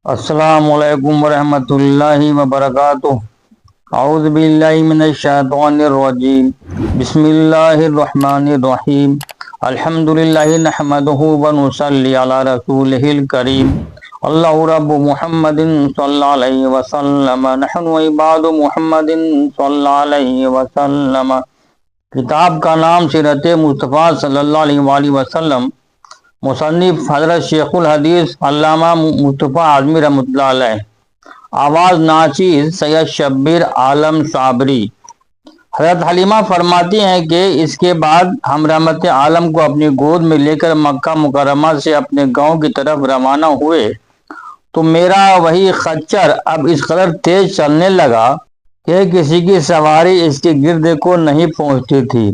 अस्सलामु अलैकुम वरहमतुल्लाहि वबरकातुह। औज़ु बिल्लाहि मिनश शैतानिर रजीम। बिस्मिल्लाहिर रहमानिर रहीम। अल्हम्दुलिल्लाहि नहमदुहु व नुसल्ली अला रसूलिहिल करीम। अल्लाहु रब्बु मुहम्मदिन सल्लल्लाहु अलैहि वसल्लम नहनु इबादु मुहम्मदिन सल्लल्लाहु अलैहि वसल्लम। किताब का नाम सीरत मुस्तफ़ा सल्लल्लाहु अलैहि वसल्लम। मुसन्निफ हज़रत शेखुल हदीस अल्लामा मुस्तफ़ा आज़मी रहमतुल्लाह अलैह। आवाज़ नाचीज़ सैयद शब्बीर आलम साबरी। हज़रत हलीमा फरमाती हैं कि इसके बाद हम रहमत आलम को अपनी गोद में लेकर मक्का मुकर्रमा से अपने गांव की तरफ रवाना हुए तो मेरा वही खच्चर अब इस कदर तेज चलने लगा कि किसी की सवारी इसके गिर्द को नहीं पहुंचती थी।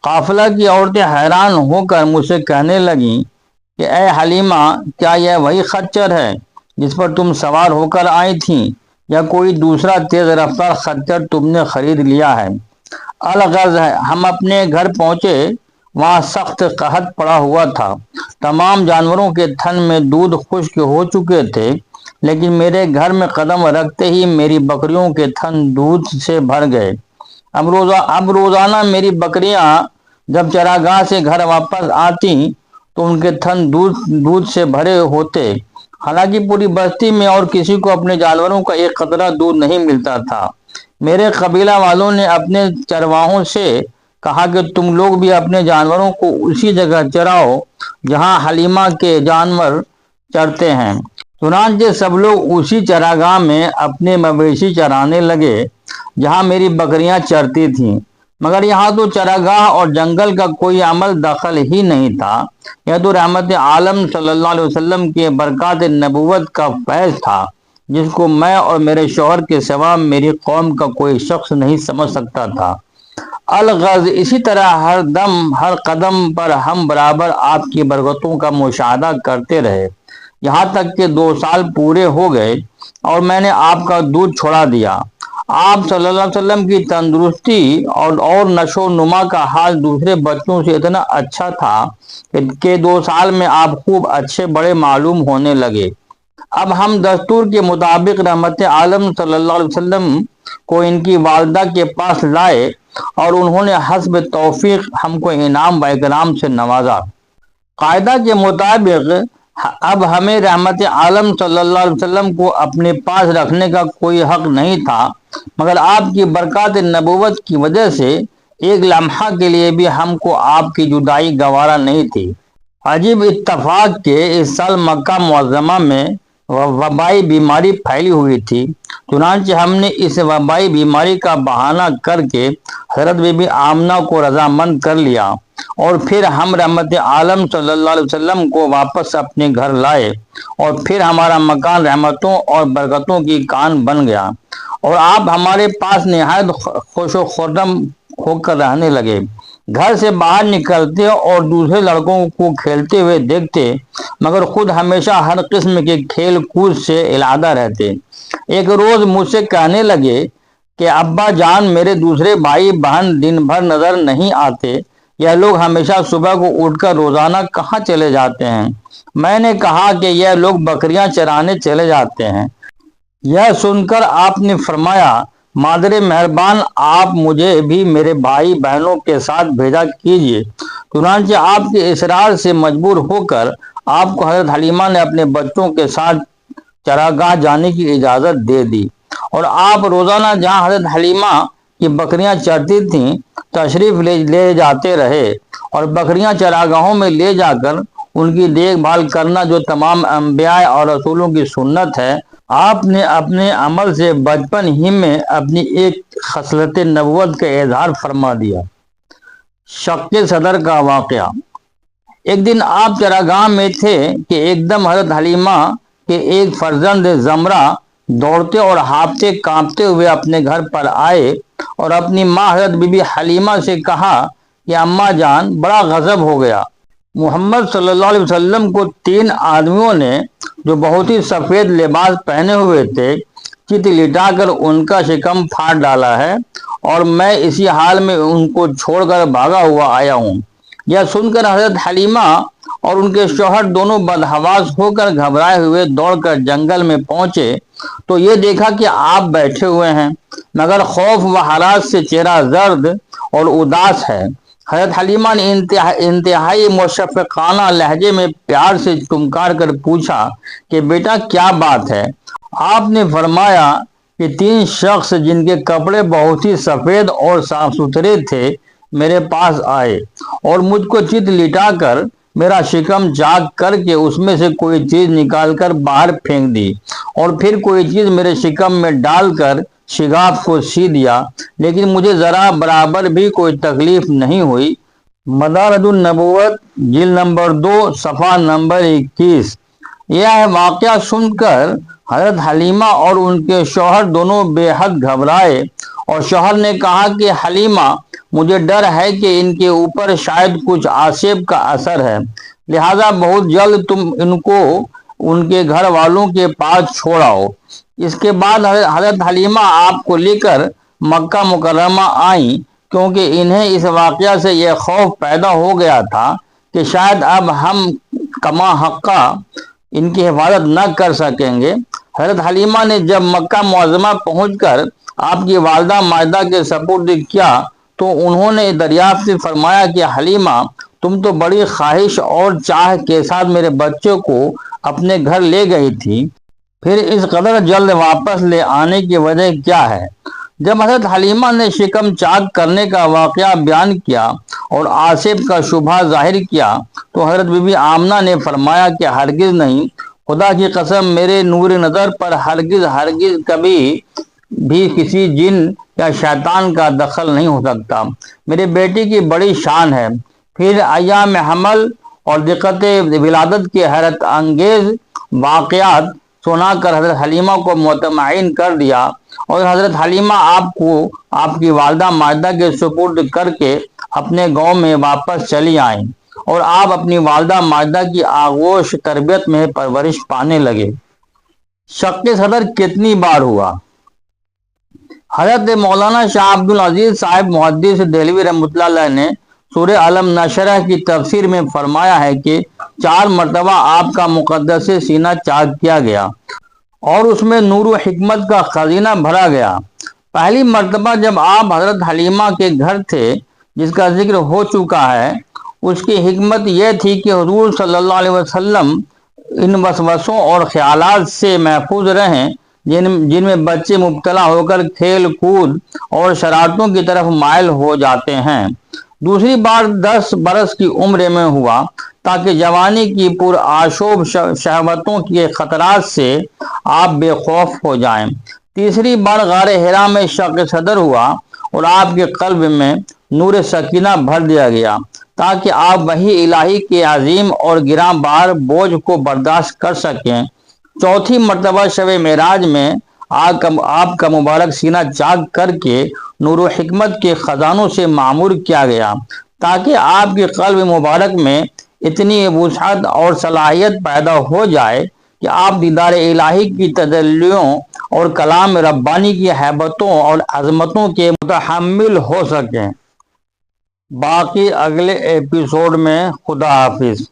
काफिला की औरतें हैरान होकर मुझसे कहने लगीं कि ए हलीमा, क्या यह वही खच्चर है जिस पर तुम सवार होकर आई थीं, या कोई दूसरा तेज रफ्तार खच्चर तुमने खरीद लिया है? अलगर्ज है, हम अपने घर पहुंचे, वहां सख्त कहत पड़ा हुआ था। तमाम जानवरों के थन में दूध खुश्क हो चुके थे, लेकिन मेरे घर में कदम रखते ही मेरी बकरियों के थन दूध से भर गए। अब रोजाना मेरी बकरियां जब चरागाह से घर वापस आती तो उनके थन दूध से भरे होते। हालांकि पूरी बस्ती में और किसी को अपने जानवरों का एक कतरा दूध नहीं मिलता था। मेरे कबीला वालों ने अपने चरवाहों से कहा कि तुम लोग भी अपने जानवरों को उसी जगह चराओ जहां हलीमा के जानवर चरते हैं। चुनांचे सब लोग उसी चरागाह में अपने मवेशी चराने लगे जहां मेरी बकरियां चरती थीं। मगर यहाँ तो चरागाह और जंगल का कोई अमल दखल ही नहीं था। यह तो रहमत आलम सल्लल्लाहु अलैहि वसल्लम के बरक़ात नबूवत का फैज़ था, जिसको मैं और मेरे शौहर के सिवा मेरी कौम का कोई शख्स नहीं समझ सकता था। अलगज़ इसी तरह हर दम हर कदम पर हम बराबर आपकी बरकतों का मुशाहदा करते रहे, यहाँ तक कि 2 साल पूरे हो गए और मैंने आपका दूध छोड़ा दिया। आप सल्लल्लाहु अलैहि वसल्लम की तंदुरुस्ती और नशो नुमा का हाल दूसरे बच्चों से इतना अच्छा था कि 2 साल में आप खूब अच्छे बड़े मालूम होने लगे। अब हम दस्तूर के मुताबिक रहमत आलम सल्लल्लाहु अलैहि वसल्लम को इनकी वालदा के पास लाए और उन्होंने हस्ब तौफीक हमको इनाम व इकराम से नवाजा। कायदा के मुताबिक अब हमें रहमत आलम सल्लल्लाहु अलैहि वसल्लम को अपने पास रखने का कोई हक नहीं था, मगर आपकी बरक़ात नबूवत की वजह से एक लम्हा के लिए भी हमको आपकी जुदाई गवारा नहीं थी। अजीब इत्तफाक के इस साल मक्का मुअज़्ज़मा में वबाई बीमारी फैली हुई थी। चुनांचे हमने इस वबाई बीमारी का बहाना करके हज़रत बीबी आमना को रजामंद कर लिया और फिर हम रहमत आलम सल्लल्लाहु अलैहि वसल्लम को वापस अपने घर लाए और फिर हमारा मकान रहमतों और बरकतों की कान बन गया और आप हमारे पास निहायत खुशो खुर्रम होकर रहने लगे। घर से बाहर निकलते और दूसरे लड़कों को खेलते हुए देखते, मगर खुद हमेशा हर किस्म के खेल कूद से इलादा रहते। एक रोज मुझसे कहने लगे कि अब्बा जान, मेरे दूसरे भाई बहन दिन भर नजर नहीं आते, यह लोग हमेशा सुबह को उठकर रोजाना कहाँ चले जाते हैं? मैंने कहा कि यह लोग बकरियां चराने चले जाते हैं। यह सुनकर आपने फरमाया, मादरे मेहरबान, आप मुझे भी मेरे भाई बहनों के साथ भेजा कीजिए। चुनांचे आपके इसरार से मजबूर होकर आपको हजरत हलीमा ने अपने बच्चों के साथ चरागाह जाने की इजाज़त दे दी और आप रोज़ाना जहां हजरत हलीमा की बकरियां चरती थीं तशरीफ़ ले जाते रहे और बकरियां चरागाहों में ले जाकर उनकी देखभाल करना जो तमाम अंबिया और रसूलों की सुन्नत है, आपने अपने अमल से बचपन ही में अपनी एक खसलत नबूवत का इजहार फरमा दिया। शक्के सदर का वाक़या। एक दिन आप चरागाह में थे कि एकदम हजरत हलीमा के एक फर्जंद जमरा दौड़ते और हाँफते कांपते हुए अपने घर पर आए और अपनी माँ हजरत बीबी हलीमा से कहा कि अम्मा जान, बड़ा गजब हो गया। मोहम्मद सल्लल्लाहु अलैहि वसल्लम को 3 आदमियों ने जो बहुत ही सफ़ेद लिबास पहने हुए थे चित लिटाकर उनका शिकम फाड़ डाला है और मैं इसी हाल में उनको छोड़कर भागा हुआ आया हूँ। यह सुनकर हजरत हलीमा اور ان کے شوہر دونوں بدحواس ہو کر گھبرائے ہوئے دوڑ کر جنگل میں پہنچے تو یہ دیکھا کہ آپ بیٹھے ہوئے ہیں، مگر خوف و حراس سے چہرہ زرد اور اداس ہے۔ حضرت حلیمہ نے انتہائی مشفقانہ لہجے میں پیار سے ٹمکار کر پوچھا کہ بیٹا کیا بات ہے؟ آپ نے فرمایا کہ 3 شخص جن کے کپڑے بہت ہی سفید اور صاف ستھرے تھے میرے پاس آئے اور مجھ کو چت لٹا کر میرا شکم چاک کر کے اس میں سے کوئی چیز نکال کر باہر پھینک دی اور پھر کوئی چیز میرے شکم میں ڈال کر شگاف کو سی دیا، لیکن مجھے ذرا برابر بھی کوئی تکلیف نہیں ہوئی۔ مدارج النبوت جلد نمبر 2 صفحہ نمبر 21۔ یہ واقعہ سن کر حضرت حلیمہ اور ان کے شوہر دونوں بے حد گھبرائے اور شوہر نے کہا کہ حلیمہ، مجھے ڈر ہے کہ ان کے اوپر شاید کچھ آسیب کا اثر ہے، لہذا بہت جلد تم ان کو ان کے گھر والوں کے پاس چھوڑاؤ۔ اس کے بعد حضرت حلیمہ آپ کو لے کر مکہ مکرمہ آئیں، کیونکہ انہیں اس واقعہ سے یہ خوف پیدا ہو گیا تھا کہ شاید اب ہم کما حقہ ان کی حفاظت نہ کر سکیں گے۔ حضرت حلیمہ نے جب مکہ معظمہ پہنچ کر آپ کی والدہ ماجدہ کے سپرد کیا تو انہوں نے دریافت فرمایا کہ حلیمہ، تم تو بڑی خواہش اور چاہ کے ساتھ میرے بچے کو اپنے گھر لے گئی تھی، پھر اس قدر جلد واپس لے آنے کی وجہ کیا ہے؟ جب حضرت حلیمہ نے شکم چاک کرنے کا واقعہ بیان کیا اور آصف کا شبہ ظاہر کیا تو حضرت بی بی آمنہ نے فرمایا کہ ہرگز نہیں، خدا کی قسم، میرے نور نظر پر ہرگز کبھی بھی کسی جن یا شیطان کا دخل نہیں ہو سکتا۔ میرے بیٹی کی بڑی شان ہے۔ پھر ایام حمل اور دقت ولادت کے حیرت انگیز واقعات سنا کر حضرت حلیمہ کو مطمئن کر دیا اور حضرت حلیمہ آپ کو آپ کی والدہ ماجدہ کے سپرد کر کے اپنے گاؤں میں واپس چلی آئیں اور آپ اپنی والدہ ماجدہ کی آغوش تربیت میں پرورش پانے لگے۔ شق صدر کتنی بار ہوا؟ حضرت مولانا شاہ عبد العزیز صاحب محدث دہلوی رحمۃ اللہ علیہ نے سورہ علم نشرہ کی تفسیر میں فرمایا ہے کہ 4 مرتبہ آپ کا مقدس سینہ چاک کیا گیا اور اس میں نور و حکمت کا خزینہ بھرا گیا۔ پہلی مرتبہ جب آپ حضرت حلیمہ کے گھر تھے، جس کا ذکر ہو چکا ہے، اس کی حکمت یہ تھی کہ حضور صلی اللہ علیہ وسلم ان وسوسوں اور خیالات سے محفوظ رہیں جن میں بچے مبتلا ہو کر کھیل کود اور شرارتوں کی طرف مائل ہو جاتے ہیں۔ دوسری بار 10 برس کی عمر میں ہوا تاکہ جوانی کی پرآشوب شہوتوں کے خطرات سے آپ بے خوف ہو جائیں۔ تیسری بار غار حرا میں شق صدر ہوا اور آپ کے قلب میں نور سکینہ بھر دیا گیا تاکہ آپ وحی الہی کے عظیم اور گراں بار بوجھ کو برداشت کر سکیں۔ چوتھی مرتبہ شب معراج میں آپ کا مبارک سینہ چاک کر کے نور و حکمت کے خزانوں سے معمور کیا گیا تاکہ آپ کے قلب مبارک میں اتنی وسعت اور صلاحیت پیدا ہو جائے کہ آپ دیدار الہی کی تجلیوں اور کلام ربانی کی ہیبتوں اور عظمتوں کے متحمل ہو سکیں۔ باقی اگلے ایپیسوڈ میں۔ خدا حافظ۔